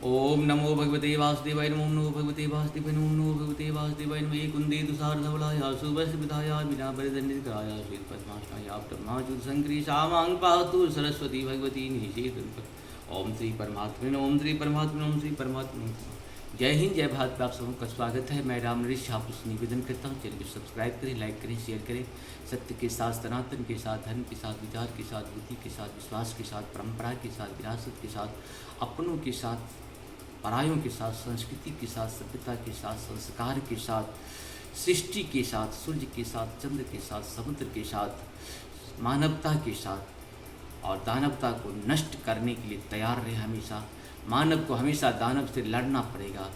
ओम नमो भगवते वासुदेवाय नमो नमो भगवते वासुदेवाय नमो नमो भगवते वासुदेवाय नमो एक कुंदे तुषार धवलाय सुबस विधाया बिना परिदंडिताय श्वेत पद्मासनाय ब्रह्माचुर संक्री सामांग पातु सरस्वती भगवती निषेध। ओम श्री परमात्मा ओम श्री परमात्मा ओम श्री परमात्मा। जय हिंद जय भारत। आप सबों का स्वागत है। मैं राम नरेश आपको निवेदन करता हूँ, चैनल को सब्सक्राइब करें, लाइक करें, शेयर करें। सत्य के साथ, सनातन के साथ, धर्म के साथ, विचार के साथ, बुद्धि के साथ, विश्वास के साथ, परंपरा के साथ, विरासत के साथ, अपनों के साथ, परायों के साथ, संस्कृति के साथ, सभ्यता के साथ, संस्कार के साथ, सृष्टि के साथ, सूर्य के साथ, चंद्र के साथ, समुद्र के साथ, मानवता के साथ और दानवता को नष्ट करने के लिए तैयार रहे। हमेशा मानव को हमेशा दानव से लड़ना पड़ेगा,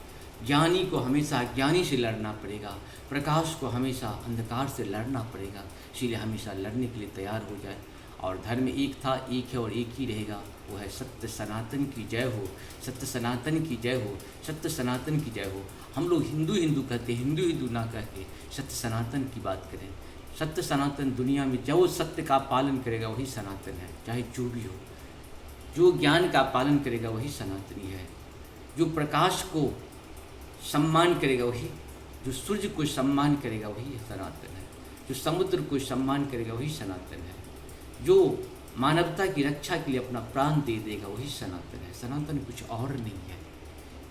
ज्ञानी को हमेशा अज्ञानी से लड़ना पड़ेगा, प्रकाश को हमेशा अंधकार से लड़ना पड़ेगा। इसीलिए हमेशा लड़ने के लिए तैयार हो जाए। और धर्म एक था, एक है और एक ही रहेगा, वो है सत्य सनातन की जय हो, सत्य सनातन की जय हो, सत्य सनातन की जय हो। हम लोग हिंदू हिंदू कहते हैं, हिंदू हिंदू ना कह के सत्य सनातन की बात करें। सत्य सनातन दुनिया में जो सत्य का पालन करेगा वही सनातन है, चाहे जो भी हो। जो ज्ञान का पालन करेगा वही सनातनी है। जो प्रकाश को सम्मान करेगा वही, जो सूर्य को सम्मान करेगा वही सनातन है। जो समुद्र को सम्मान करेगा वही सनातन है। जो मानवता की रक्षा के लिए अपना प्राण दे देगा वही सनातन है। सनातन कुछ और नहीं है,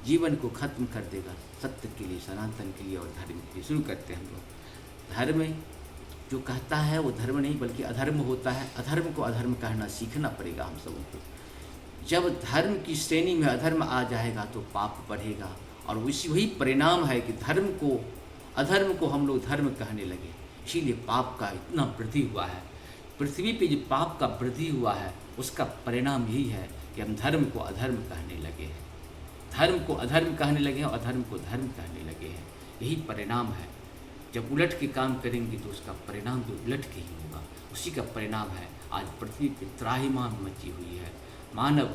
जीवन को खत्म कर देगा सत्य के लिए, सनातन के लिए और धर्म के लिए। शुरू करते हैं हम लोग। धर्म जो कहता है वो धर्म नहीं बल्कि अधर्म होता है। अधर्म को अधर्म कहना सीखना पड़ेगा हम सबों को। जब धर्म की श्रेणी में अधर्म आ जाएगा तो पाप बढ़ेगा, और वही परिणाम है कि अधर्म को हम लोग धर्म कहने लगे। इसीलिए पाप का इतना वृद्धि हुआ है। पृथ्वी पे जो पाप का वृद्धि हुआ है उसका परिणाम यही है कि हम धर्म को अधर्म कहने लगे हैं, धर्म को अधर्म कहने लगे हैं और अधर्म को धर्म कहने लगे हैं। यही परिणाम है। जब उलट के काम करेंगे तो उसका परिणाम भी उलट के ही होगा। उसी का परिणाम है आज पृथ्वी पर त्राहिमाम मची हुई है। मानव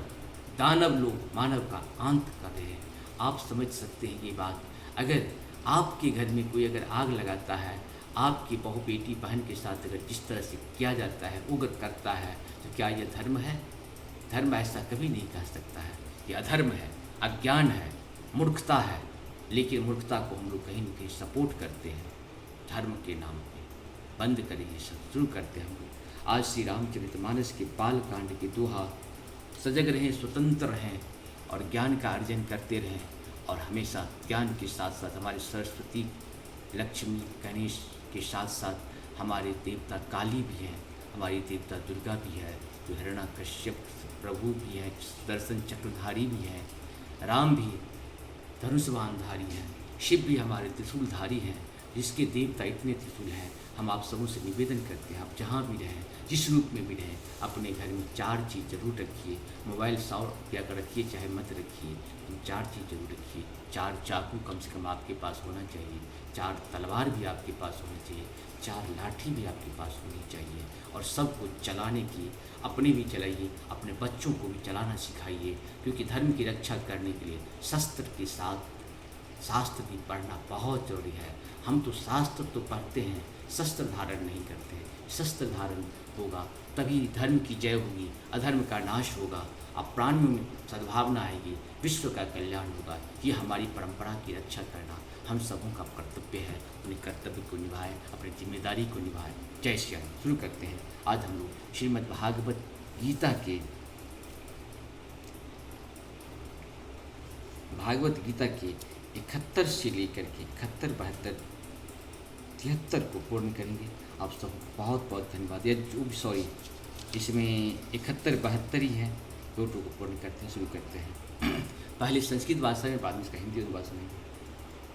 दानव लोग मानव का अंत कर रहे हैं। आप समझ सकते हैं ये बात। अगर आपके घर में कोई अगर आग लगाता है, आपकी बहू बेटी बहन के साथ अगर जिस तरह से किया जाता है, उग्र करता है, तो क्या यह धर्म है? धर्म ऐसा कभी नहीं कह सकता है। ये अधर्म है, अज्ञान है, मूर्खता है। लेकिन मूर्खता को हम लोग कहीं न कहीं सपोर्ट करते हैं धर्म के नाम पे। बंद करेंगे, सब शुरू करते हैं हम लोग। आज श्री रामचरितमानस के बाल कांड के दोहा सजग रहें, स्वतंत्र रहें और ज्ञान का अर्जन करते रहें। और हमेशा ज्ञान के साथ साथ हमारे सरस्वती, लक्ष्मी, गणेश के साथ साथ हमारे देवता काली भी हैं, हमारी देवता दुर्गा भी है, जो हिरण्यकश्यप प्रभु भी है, दर्शन चक्रधारी भी हैं, राम भी धनुषबाणधारी हैं, शिव भी हमारे त्रिशूलधारी हैं। जिसके देवता इतने त्रिशूल हैं, हम आप सबों से निवेदन करते हैं, आप जहाँ भी रहें, जिस रूप में भी रहें, अपने घर में 4 चीज़ जरूर रखिए। मोबाइल 100 रुपया का रखिए चाहे मत रखिए, तो 4 चीज़ जरूर रखिए। 4 चाकू कम से कम आपके पास होना चाहिए, 4 तलवार भी आपके पास होनी चाहिए, 4 लाठी भी आपके पास होनी चाहिए। और सबको चलाने की, अपने भी चलाइए, अपने बच्चों को भी चलाना सिखाइए। क्योंकि धर्म की रक्षा करने के लिए शस्त्र के साथ शास्त्र भी पढ़ना बहुत ज़रूरी है। हम तो शास्त्र तो पढ़ते हैं, शस्त्र धारण नहीं करते हैं। शस्त्र धारण होगा तभी धर्म की जय होगी, अधर्म का नाश होगा, अब प्राणियों में सद्भावना आएगी, विश्व का कल्याण होगा। ये हमारी परंपरा की रक्षा करना हम सबों का कर्तव्य है। अपने कर्तव्य को निभाएं, अपनी जिम्मेदारी को निभाएं। जय श्री राम। शुरू करते हैं। आज हम लोग श्रीमद् भागवत गीता के के 71 से लेकर के 71, 72, 73 को पूर्ण करेंगे। आप सब बहुत बहुत धन्यवाद। या जो भी सॉरी, इसमें 71, 72 ही है, 2 को पूर्ण करते हैं। शुरू करते हैं। पहले संस्कृत भाषा में, बाद में इसका हिंदी भाषा में।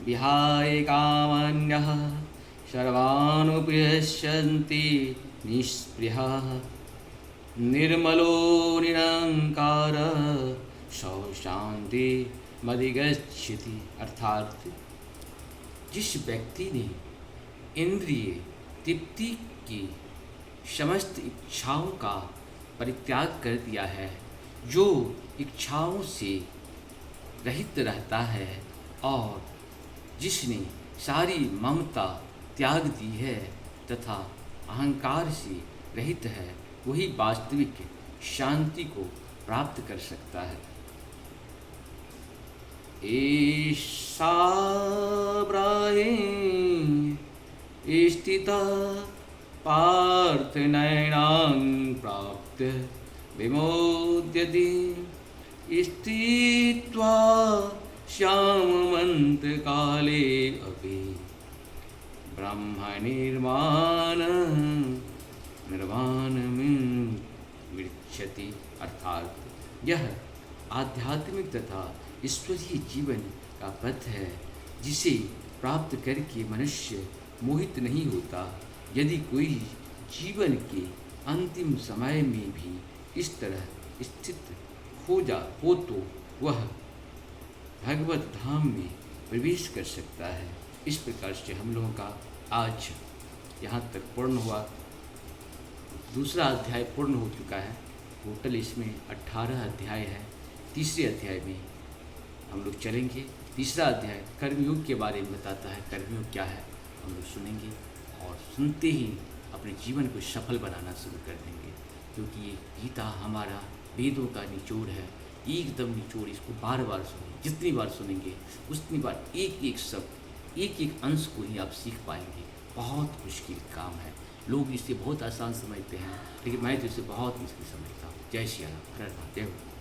विहाय कामन्यः सर्वानुपश्यन्ति निःस्पृहः निर्मलो निरंकार सौ शांति मधिगच्छति। अर्थात जिस व्यक्ति ने इंद्रिय तृप्ति की समस्त इच्छाओं का परित्याग कर दिया है, जो इच्छाओं से रहित रहता है और जिसने सारी ममता त्याग दी है तथा अहंकार से रहित है, वही वास्तविक शांति को प्राप्त कर सकता है। ईशा स्थिता पार्थनयनां प्राप्य विमोद्यति स्थित्वा श्याममन्तकाले अपि निर्वाणमिच्छति। अर्थात यह आध्यात्मिक तथा ईश्वरीय जीवन का पथ है जिसे प्राप्त करके मनुष्य मोहित नहीं होता। यदि कोई जीवन के अंतिम समय में भी इस तरह स्थित हो तो वह भगवत धाम में प्रवेश कर सकता है। इस प्रकार से हम लोगों का आज यहाँ तक पूर्ण हुआ। दूसरा अध्याय पूर्ण हो चुका है। टोटल इसमें 18 अध्याय है। तीसरे अध्याय में हम लोग चलेंगे। तीसरा अध्याय कर्मयोग के बारे में बताता है। कर्मयोग क्या है हम लोग सुनेंगे और सुनते ही अपने जीवन को सफल बनाना शुरू कर देंगे, क्योंकि ये गीता हमारा वेदों का निचोड़ है। एकदम निचोड़। इसको बार बार सुनें। जितनी बार सुनेंगे उतनी बार एक एक शब्द, एक एक अंश को ही आप सीख पाएंगे। बहुत मुश्किल काम है। लोग इसे बहुत आसान समझते हैं, लेकिन मैं तो इसे बहुत मुश्किल समझता हूँ। जय श्री राम। हर हर महादेव।